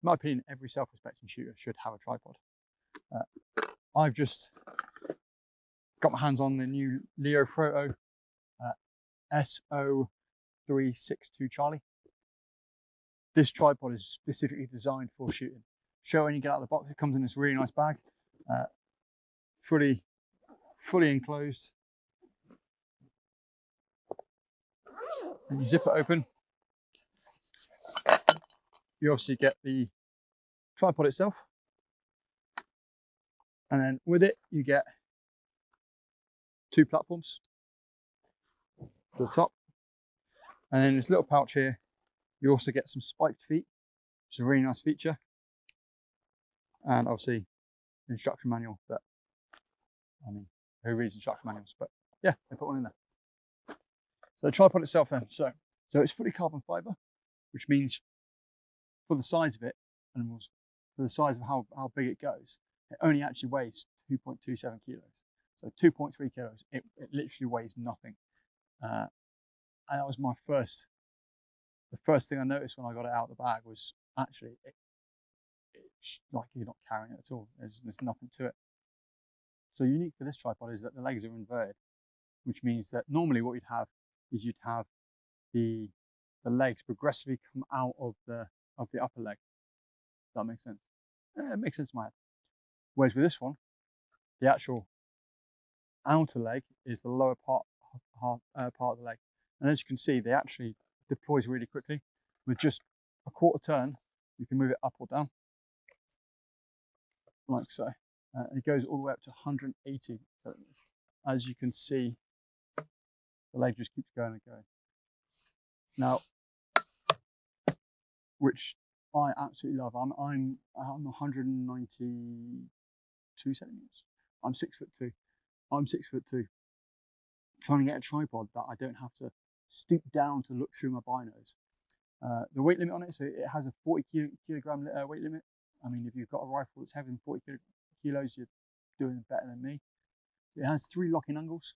my opinion, every self-respecting shooter should have a tripod. I've just got my hands on the new Leofoto SO-362 Charlie. This tripod is specifically designed for shooting. Show when you get out of the box, it comes in this really nice bag, fully enclosed. And you zip it open. You obviously get the tripod itself, and then with it you get 2 platforms to the top, and then this little pouch here you also get some spiked feet, which is a really nice feature, and obviously the instruction manual. But I mean, who reads instruction manuals? But yeah, they put one in there. So the tripod itself then, so it's fully carbon fiber, which means for the size of it, and for the size of how big it goes, it only actually weighs 2.27 kilos. So 2.3 kilos, it literally weighs nothing. And that was the first thing I noticed when I got it out of the bag was actually, it's like you're not carrying it at all. There's nothing to it. So unique for this tripod is that the legs are inverted, which means that normally what you'd have is you'd have the legs progressively come out of the upper leg. Does that make sense? It makes sense in my head. Whereas with this one, the actual outer leg is the lower part of the leg, and as you can see, they actually deploys really quickly. With just a quarter turn, you can move it up or down, like so. It goes all the way up to 180. So as you can see, the leg just keeps going and going. Now, which I absolutely love. I'm 192 centimeters. I'm 6'2". I'm 6'2". Trying to get a tripod that I don't have to stoop down to look through my binos. The weight limit on it, so it has a 40 kilogram weight limit. I mean, if you've got a rifle that's heavier than 40 kilos, you're doing better than me. It has 3 locking angles.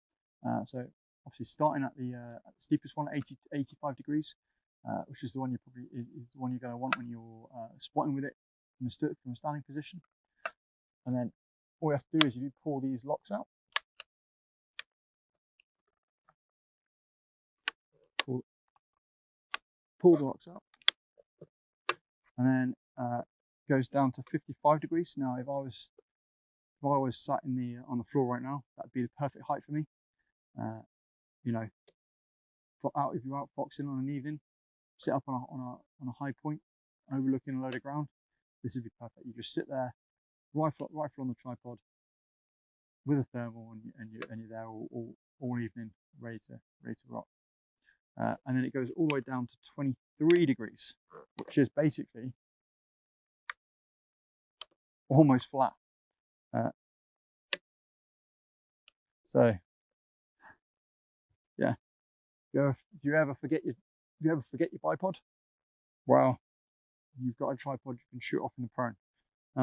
So obviously starting at the steepest one, 80 to 85 degrees, which is the one is the one you're going to want when you're spotting with it from a standing position. And then all you have to do is if you pull these locks out, pull the locks out, and then goes down to 55 degrees. Now, if I was sat on the floor right now, that'd be the perfect height for me. You know, if you're out boxing on an evening, sit up on a high point, overlooking a load of ground, this would be perfect. You just sit there, rifle on the tripod, with a thermal, and you're there all evening, ready to rock. And then it goes all the way down to 23 degrees, which is basically almost flat. So yeah, if you ever forget your bipod, well, you've got a tripod you can shoot off in the prone.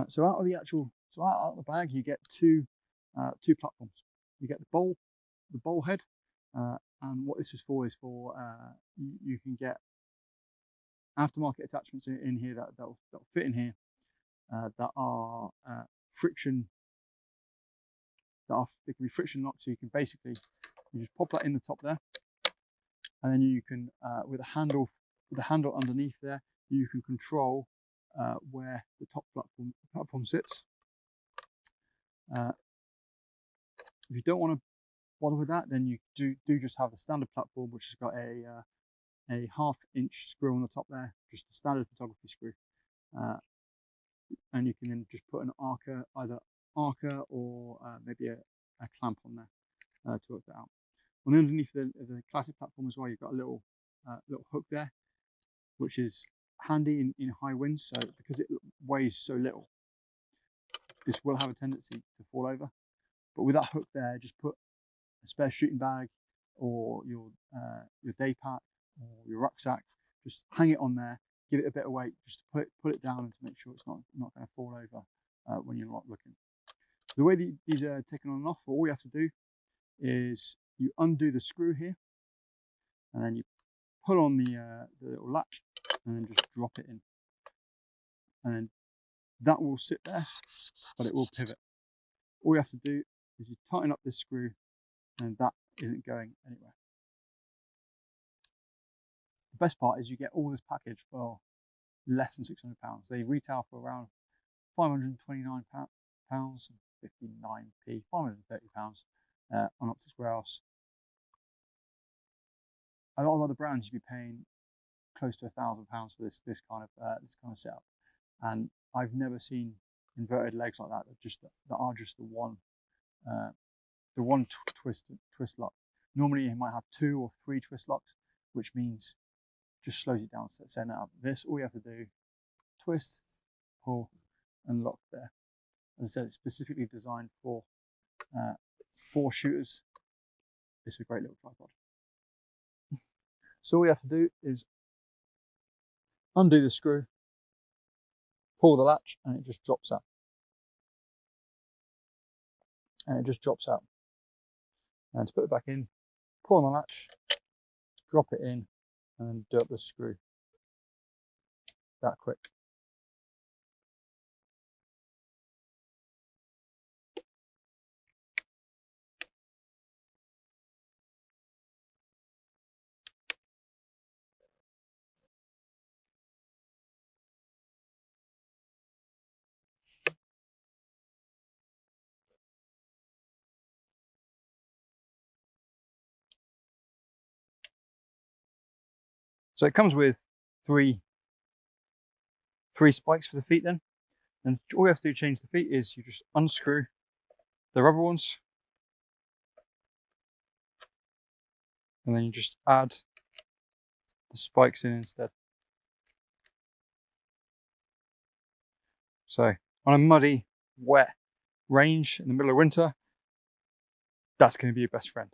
So out of the bag, you get two platforms. You get the bowl head, and what this is for you can get aftermarket attachments in here that'll fit in here, that are friction. They can be friction locked, so you can basically just pop that in the top there, and then you can with a handle underneath there, you can control where the top platform sits. If you don't want to bother with that, then you do just have the standard platform, which has got a 1/2-inch screw on the top there, just a standard photography screw, and you can then just put an either archer or maybe a clamp on there to work that out. And underneath the classic platform as well, you've got a little hook there, which is handy in high winds. So because it weighs so little, this will have a tendency to fall over. But with that hook there, just put a spare shooting bag or your day pack or your rucksack, just hang it on there, give it a bit of weight, just to put it down and to make sure it's not going to fall over when you're not looking. So the way these are taken on and off, all you have to do is you undo the screw here, and then you pull on the little latch, and then just drop it in. and then that will sit there, but it will pivot. All you have to do is you tighten up this screw, and that isn't going anywhere. The best part is you get all this package for less than £600. They retail for around £529 and 59p, £530 on Optics Warehouse. A lot of other brands you'd be paying close to £1,000 for this kind of setup, and I've never seen inverted legs like that that are just the one twist lock. Normally you might have 2 or 3 twist locks, which means just slows it down. So setting it up. This, all you have to do, twist, pull, and lock there. As I said, it's specifically designed for 4 shooters. It's a great little tripod. So all you have to do is undo the screw, pull the latch, and it just drops out. And to put it back in, pull on the latch, drop it in, and then do up the screw. That quick. So it comes with three spikes for the feet then. And all you have to do to change the feet is you just unscrew the rubber ones, and then you just add the spikes in instead. So on a muddy, wet range in the middle of winter, that's going to be your best friend.